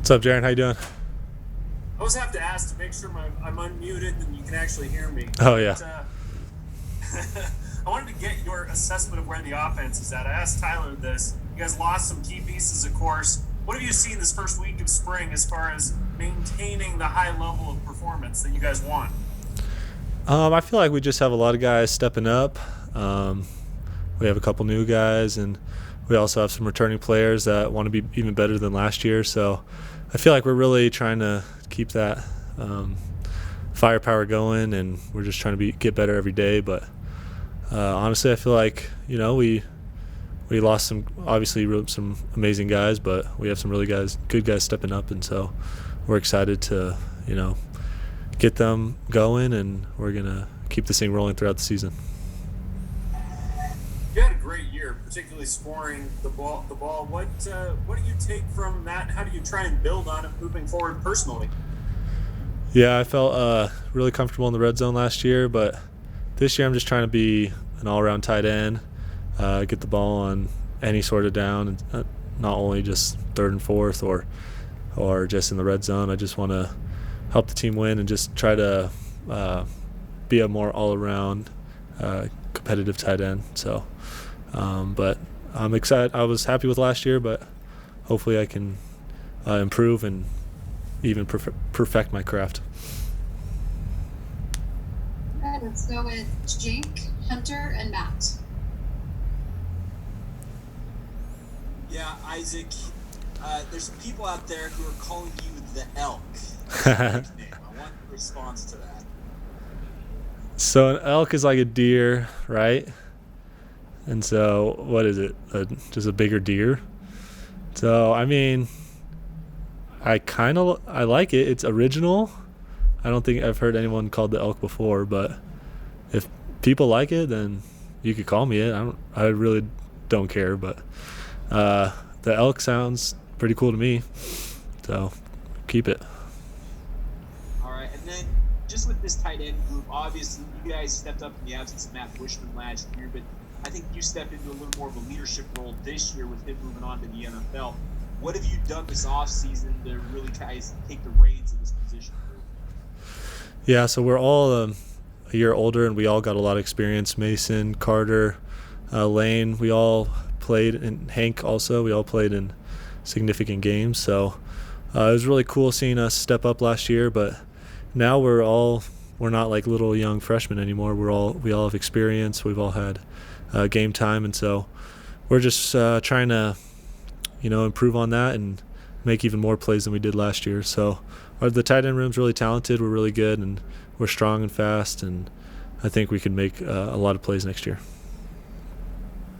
What's up, Jaron? How you doing? I always have to ask to make sure I'm unmuted and you can actually hear me. Oh, yeah. I wanted to get your assessment of where the offense is at. I asked Tyler this. You guys lost some key pieces, of course. What have you seen this first week of spring as far as maintaining the high level of performance that you guys want? I feel like we just have a lot of guys stepping up. We have a couple new guys, and we also have some returning players that want to be even better than last year. So I feel like we're really trying to keep that firepower going, and we're just trying to get better every day. But honestly, I feel like we lost some amazing guys, but we have some really good guys stepping up, and so we're excited to get them going, and we're gonna keep this thing rolling throughout the season. You had a great year, particularly scoring the ball. What do you take from that? How do you try and build on it moving forward personally? Yeah, I felt really comfortable in the red zone last year, but this year I'm just trying to be an all-around tight end, get the ball on any sort of down, and not only just third and fourth or just in the red zone. I just want to help the team win and just try to be a more all-around competitive tight end. So, but I'm excited. I was happy with last year, but hopefully I can improve and even perfect my craft. All right, let's go with Jake, Hunter, and Matt. Yeah, Isaac, there's some people out there who are calling you the Elk. I want a response to that. So an elk is like a deer, right? And so what is it? Just a bigger deer? So, I mean, I like it. It's original. I don't think I've heard anyone called the elk before, but if people like it, then you could call me it. I really don't care, but the elk sounds pretty cool to me, so keep it. All right, and then just with this tight end group, obviously you guys stepped up in the absence of Matt Bushman last year, but I think you stepped into a little more of a leadership role this year with him moving on to the NFL. What have you done this offseason to really guys take the reins of this position group? Yeah, so we're all a year older, and we all got a lot of experience. Mason, Carter, Lane, we all played, and Hank also. We all played in significant games. So it was really cool seeing us step up last year, but now we're not like little young freshmen anymore. We all have experience. We've all had game time, and so we're just trying to improve on that and make even more plays than we did last year. So the tight end room's really talented. We're really good, and we're strong and fast, and I think we can make a lot of plays next year.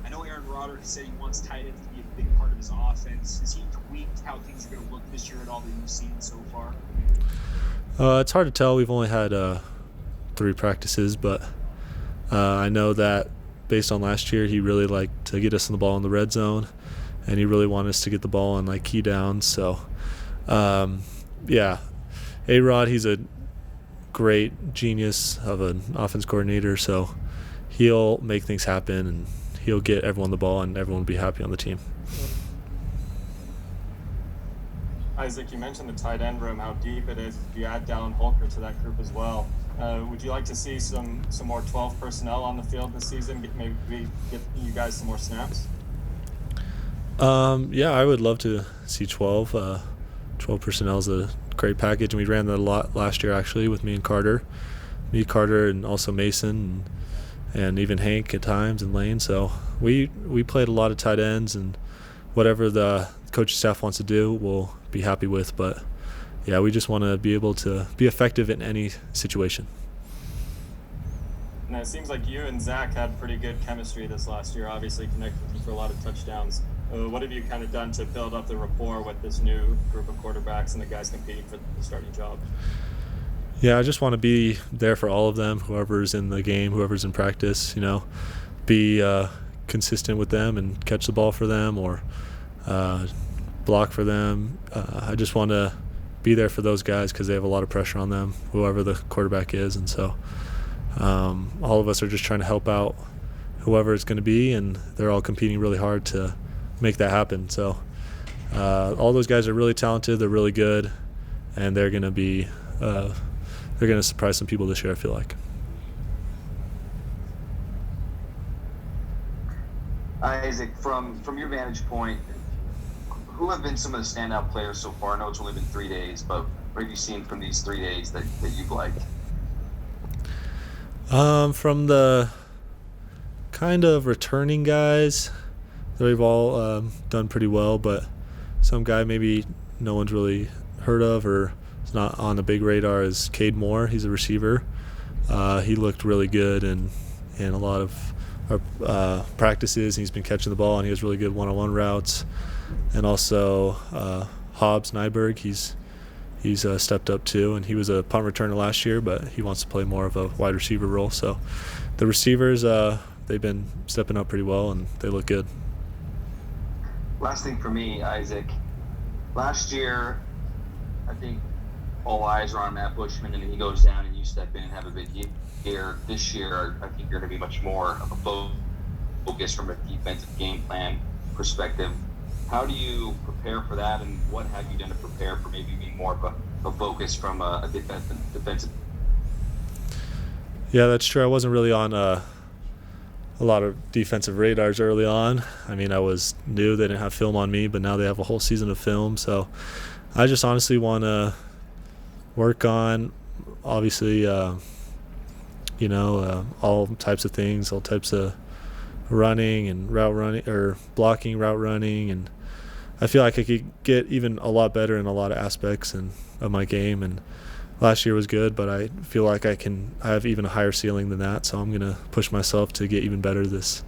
I know Aaron Roderick said he wants tight ends to be a big part of his offense. Has he tweaked how things are going to look this year at all that you've seen so far? It's hard to tell. We've only had 3 practices, but I know that based on last year, he really liked to get us in the ball in the red zone, and he really wanted us to get the ball on like key downs. So, yeah, A-Rod, he's a great genius of an offense coordinator, so he'll make things happen, and he'll get everyone the ball, and everyone will be happy on the team. Isaac, you mentioned the tight end room, how deep it is. You add Dallin Holker to that group as well. Would you like to see some more 12 personnel on the field this season? Maybe get you guys some more snaps? Yeah, I would love to see 12. 12 personnel is a great package, and we ran that a lot last year actually with me and Carter. Carter, and also Mason, and even Hank at times, and Lane. So we played a lot of tight ends, and whatever the coaching staff wants to do, we'll be happy with. But yeah, we just want to be able to be effective in any situation. And it seems like you and Zach had pretty good chemistry this last year, obviously connected for a lot of touchdowns. What have you kind of done to build up the rapport with this new group of quarterbacks and the guys competing for the starting job? Yeah, I just want to be there for all of them, whoever's in the game, whoever's in practice, be consistent with them and catch the ball for them or block for them. I just want to be there for those guys because they have a lot of pressure on them, whoever the quarterback is. And so all of us are just trying to help out whoever it's going to be, and they're all competing really hard to make that happen. So All those guys are really talented. They're really good, and they're going to surprise some people this year, I feel like. Isaac, from your vantage point, who have been some of the standout players so far? I know it's only been 3 days, but what have you seen from these 3 days that you've liked? From the kind of returning guys, they've all done pretty well, but some guy maybe no one's really heard of or is not on the big radar is Kade Moore. He's a receiver. He looked really good in a lot of our practices. He's been catching the ball, and he has really good one-on-one routes. And also Hobbs Nyberg, he's stepped up too, and he was a punt returner last year, but he wants to play more of a wide receiver role. So the receivers, they've been stepping up pretty well, and they look good. Last thing for me, Isaac. Last year, I think all eyes are on Matt Bushman, and he goes down, and you step in and have a big year. This year, I think you're going to be much more of a focus from a defensive game plan perspective. How do you prepare for that, and what have you done to prepare for maybe being more of a focus from a defensive? Yeah, that's true. I wasn't really on a lot of defensive radars early on. I mean, I was new. They didn't have film on me, but now they have a whole season of film. So I just honestly want to work on, obviously, all types of things, all types of running and route running or blocking, route running, and I feel like I could get even a lot better in a lot of aspects of my game. And last year was good, but I feel like I have even a higher ceiling than that. So I'm going to push myself to get even better this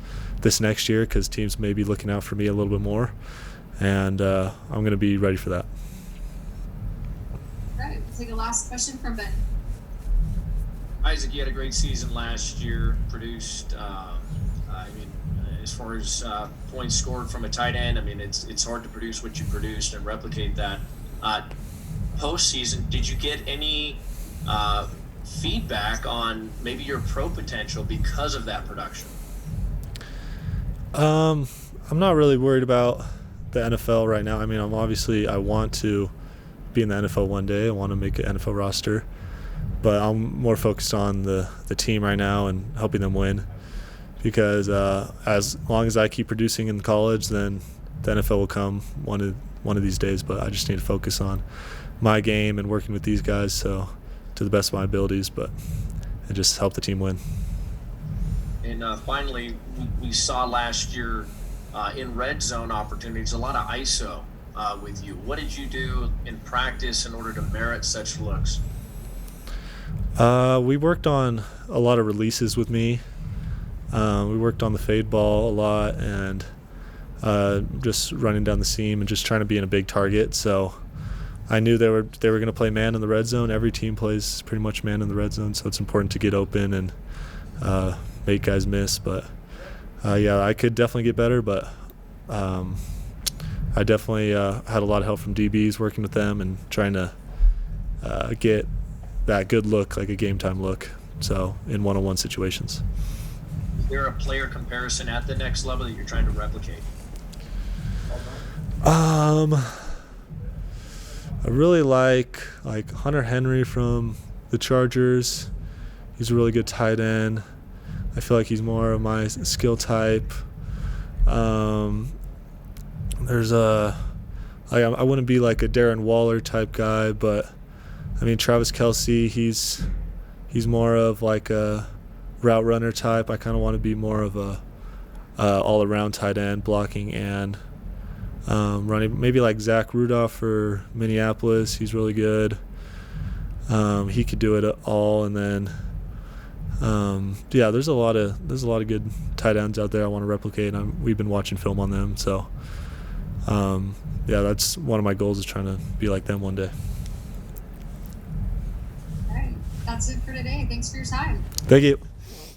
next year, because teams may be looking out for me a little bit more, and I'm going to be ready for that. All right, we'll take a last question from Ben. Isaac, you had a great season last year, produced, as far as points scored from a tight end, I mean, it's hard to produce what you produced and replicate that. Postseason, did you get any feedback on maybe your pro potential because of that production? I'm not really worried about the NFL right now. I mean, I want to be in the NFL one day. I want to make an NFL roster, but I'm more focused on the team right now and helping them win. Because as long as I keep producing in college, then the NFL will come one of these days. But I just need to focus on my game and working with these guys, so to the best of my abilities, and just help the team win. And finally, we saw last year in red zone opportunities a lot of ISO with you. What did you do in practice in order to merit such looks? We worked on a lot of releases with me. We worked on the fade ball a lot, and just running down the seam and just trying to be in a big target. So I knew they were going to play man in the red zone. Every team plays pretty much man in the red zone, so it's important to get open and make guys miss. But I could definitely get better, but I definitely had a lot of help from DBs, working with them and trying to get that good look, like a game time look, so in one-on-one situations. Is there a player comparison at the next level that you're trying to replicate? I really like Hunter Henry from the Chargers. He's a really good tight end. I feel like he's more of my skill type. There's I wouldn't be like a Darren Waller type guy, but I mean Travis Kelce, he's more of like a route runner type. I kind of want to be more of a all-around tight end, blocking and running. Maybe like Zach Rudolph for Minneapolis. He's really good. He could do it all. And then there's a lot of good tight ends out there I want to replicate. We've been watching film on them, so that's one of my goals, is trying to be like them one day. All right, that's it for today. Thanks for your time. Thank you.